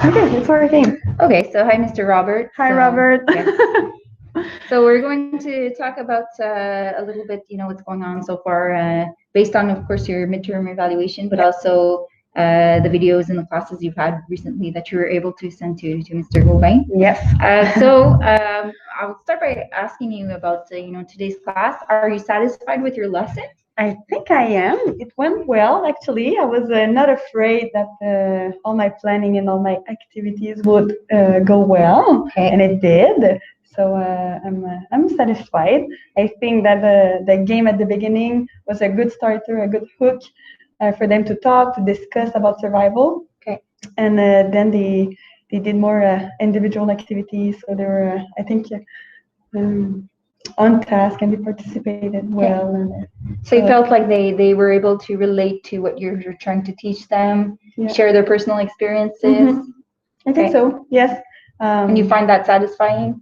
Okay, it's working. Okay, so hi, Mr. Robert. Hi, So, Robert. yes. So we're going to talk about a little bit, what's going on so far, based on, of course, your midterm evaluation, but also the videos and the classes you've had recently that you were able to send to Mr. Gobain. Yes. I'll start by asking you about, today's class. Are you satisfied with your lesson? I think I am. It went well, actually. I was not afraid that all my planning and all my activities would go well, Okay. and it did. So I'm satisfied. I think that the game at the beginning was a good starter, a good hook for them to talk, to discuss about survival. Okay. And then they did more individual activities. So they were, I think, on task, and they participated well. And So you felt like they were able to relate to what you're trying to teach them, yeah. share their personal experiences. I think Okay. so. Yes. And you find that satisfying?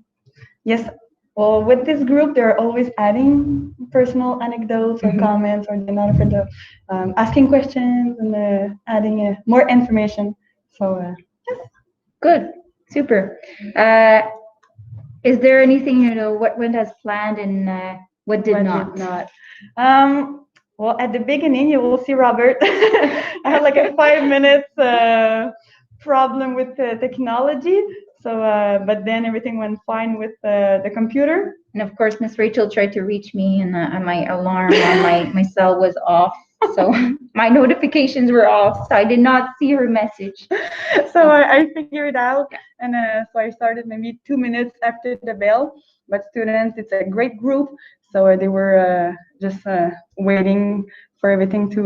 Yes. Well, with this group, they're always adding personal anecdotes or comments, or they're not afraid of asking questions and adding more information. So, yes. Good. Super. Is there anything, what went as planned and what did not? Did not. Well, at the beginning, you will see Robert. I had like a 5 minutes problem with the technology. So, but then everything went fine with the computer. And of course, Miss Rachel tried to reach me, and my alarm on my cell was off. So my notifications were off, so I did not see her message. So I figured it out, and so I started maybe 2 minutes after the bell. But students, it's a great group, so they were just waiting for everything to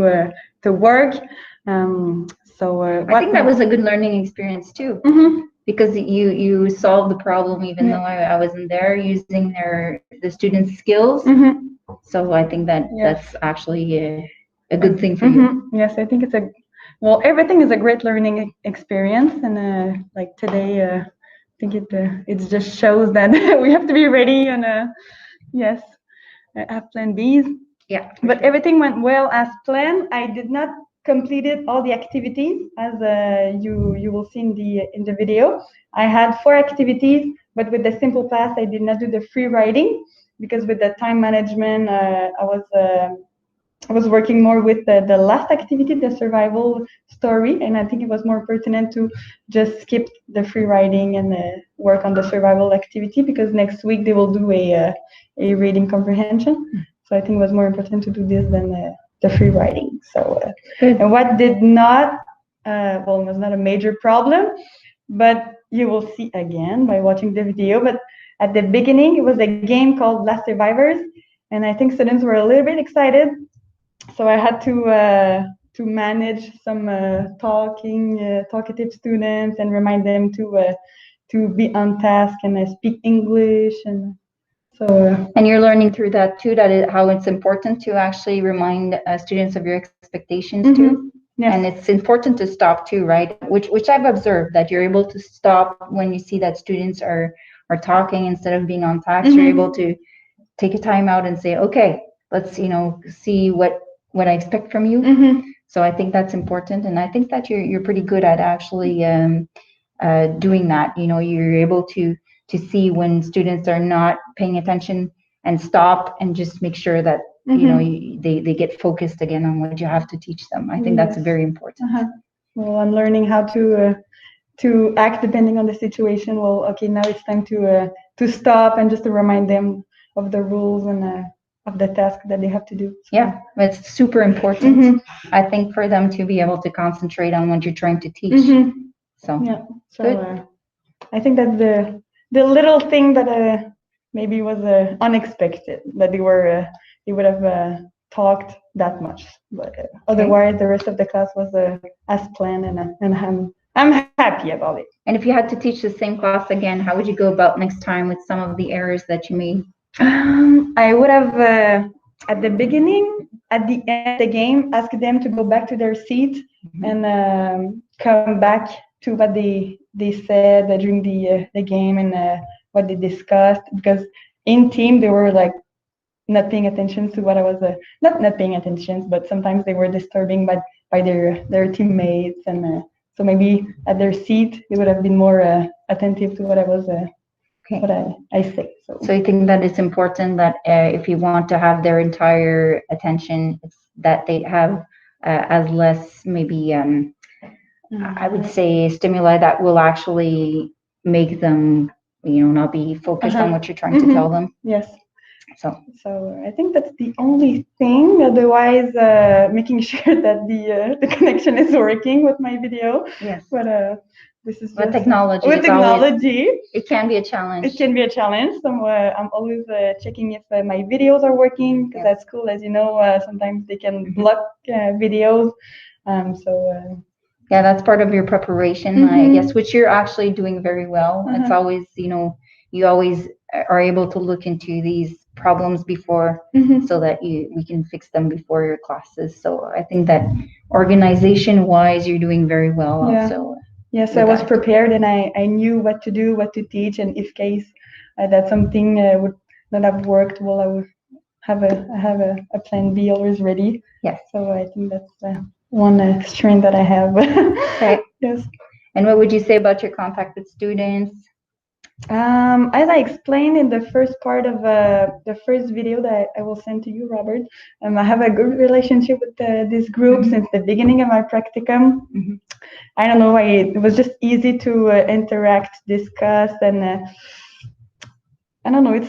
work. I think that was a good learning experience too. Because you solved the problem even though I wasn't there, using the students' skills. So I think that's actually a good thing for you. Yes, I think well, everything is a great learning experience, and like today, I think it just shows that we have to be ready, and yes, have plan Bs. Yeah. But everything went well as planned. I did not completed all the activities, as you will see in the video. I had 4 activities, but with the simple pass, I did not do the free writing, because with the time management, I was working more with the last activity, the survival story, and I think it was more pertinent to just skip the free writing and work on the survival activity, because next week they will do a reading comprehension. So I think it was more important to do this than the free writing. So and what did not, well, it was not a major problem, but you will see again by watching the video. But at the beginning, it was a game called Last Survivors, and I think students were a little bit excited. So I had to manage some talkative students and remind them to be on task and speak English, and so. And you're learning through that too, how it's important to actually remind students of your expectations too. Yes. And it's important to stop too, right? Which I've observed, that you're able to stop when you see that students are talking instead of being on task. You're able to take a time out and say, okay, let's see what I expect from you. So I think that's important, and I think that you're pretty good at actually doing that. You're able to see when students are not paying attention and stop and just make sure that they get focused again on what you have to teach them. I think that's very important. Well, I'm learning how to act depending on the situation. Well, okay, now it's time to stop and just to remind them of the rules and of the task that they have to do. So. Yeah, it's super important. I think, for them to be able to concentrate on what you're trying to teach. So yeah, so good. I think that's the little thing that maybe was unexpected, that they would have talked that much, but otherwise the rest of the class was as planned, and I'm happy about it. And if you had to teach the same class again, how would you go about next time with some of the errors that you made? I would have at the beginning, at the end of the game, asked them to go back to their seat and come back to what they said during the game, and what they discussed, because in team they were like not paying attention to what I was not paying attention, but sometimes they were disturbing by their teammates, and So maybe at their seat, they would have been more attentive to what I was, Okay. what I say. So I think that it's important that if you want to have their entire attention, it's that they have as less maybe I would say stimuli that will actually make them, not be focused on what you're trying to tell them. Yes. So I think that's the only thing. Otherwise, making sure that the connection is working with my video. yes, But this is with just technology. with technology. It can be a challenge. It can be a challenge. So I'm always checking if my videos are working because at school, as you know, sometimes they can block videos. Yeah, that's part of your preparation, I guess, which you're actually doing very well. It's always, you always are able to look into these problems before so that we can fix them before your classes. So I think that organization wise, you're doing very well also. Yes, I was prepared and I knew what to do, what to teach, and if case that something would not have worked, well, I would have a plan B always ready. Yes. So I think that's one strength that I have. Okay. Yes. And what would you say about your contact with students? As I explained in the first part of the first video that I will send to you, Robert, I have a good relationship with this group since the beginning of my practicum. I don't know, it was just easy to interact, discuss, and I don't know,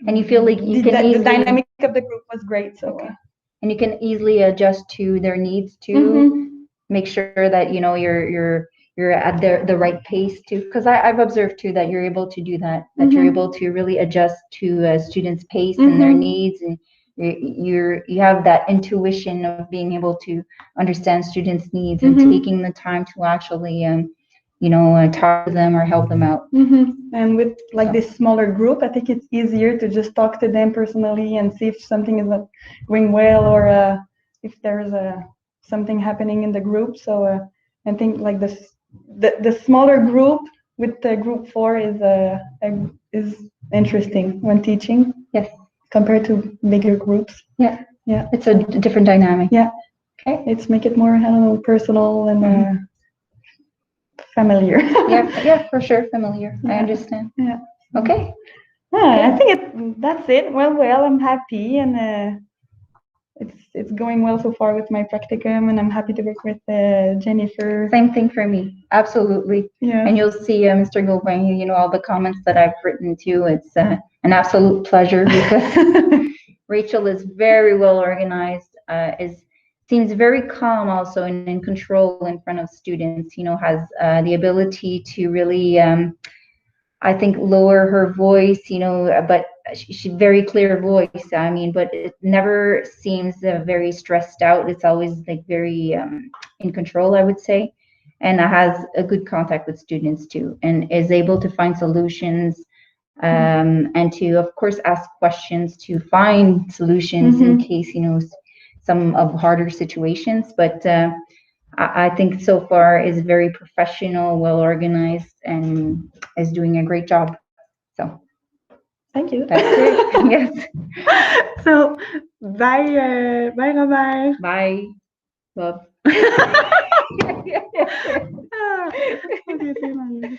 and you feel like you can the dynamic of the group was great. So and you can easily adjust to their needs too. Make sure that you're at the right pace too, because I've observed too that you're able to do that, you're able to really adjust to a student's pace and their needs, and you have that intuition of being able to understand students' needs and taking the time to actually talk to them or help them out. And with this smaller group, I think it's easier to just talk to them personally and see if something is not going well or if there's something happening in the group. So I think like the smaller group with the group 4 is interesting when teaching. Yes. Compared to bigger groups. Yeah. It's a different dynamic. Yeah. Okay. It's make it more, I don't know, personal and familiar. yeah, for sure, familiar. I understand. Yeah. Okay. I think that's it. Well, I'm happy and it's going well so far with my practicum, and I'm happy to work with Jennifer. Same thing for me. Absolutely. Yeah. And you'll see, Mr. Goldberg, all the comments that I've written too. It's an absolute pleasure because Rachel is very well organized, seems very calm also and in control in front of students, has the ability to really, I think, lower her voice, but she's very clear voice. I mean, but it never seems very stressed out. It's always like very in control, I would say, and has a good contact with students too, and is able to find solutions and to, of course, ask questions to find solutions in case, some of harder situations. But I think so far is very professional, well organized, and is doing a great job. So thank you. That's great. Yes. So bye, Robert. Bye. Love. What do you say, Maria?